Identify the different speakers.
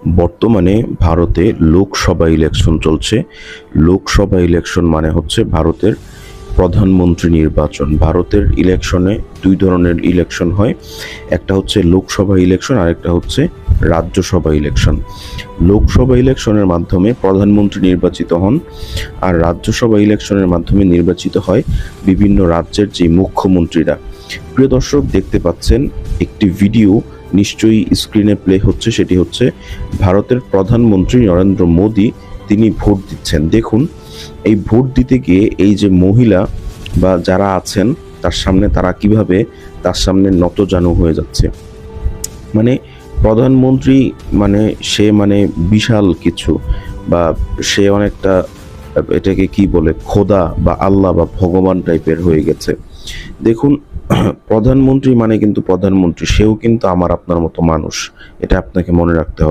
Speaker 1: বর্তমানে ভারতে লোকসভা ইলেকশন চলছে। লোকসভা ইলেকশন মানে হচ্ছে ভারতের প্রধানমন্ত্রী নির্বাচন। ভারতের ইলেকশনে দুই ধরনের ইলেকশন হয়, একটা হচ্ছে লোকসভা ইলেকশন আর একটা হচ্ছে রাজ্যসভা ইলেকশন। লোকসভা ইলেকশনের মাধ্যমে প্রধানমন্ত্রী নির্বাচিত হন, আর রাজ্যসভা ইলেকশনের মাধ্যমে নির্বাচিত হয় বিভিন্ন রাজ্যের যে মুখ্যমন্ত্রীরা। প্রিয় দর্শক, দেখতে পাচ্ছেন একটি ভিডিও নিশ্চয়ই স্ক্রিনে প্লে হচ্ছে, সেটি হচ্ছে ভারতের প্রধানমন্ত্রী নরেন্দ্র মোদী, তিনি ভোট দিচ্ছেন। দেখুন, এই ভোট দিতে গিয়ে এই যে মহিলা বা যারা আছেন তার সামনে, তারা কিভাবে তার সামনে নতজানু হয়ে যাচ্ছে। মানে প্রধানমন্ত্রী মানে সে মানে বিশাল কিছু, বা সে অনেকটা, এটাকে কি বলে, খোদা বা আল্লাহ বা ভগবান টাইপের হয়ে গেছে। দেখুন, প্রধানমন্ত্রী মানে কিন্তু প্রধানমন্ত্রী, সেও কিন্তু আমার আপনার মতো মানুষ, এটা আপনাকে মনে রাখতে হবে।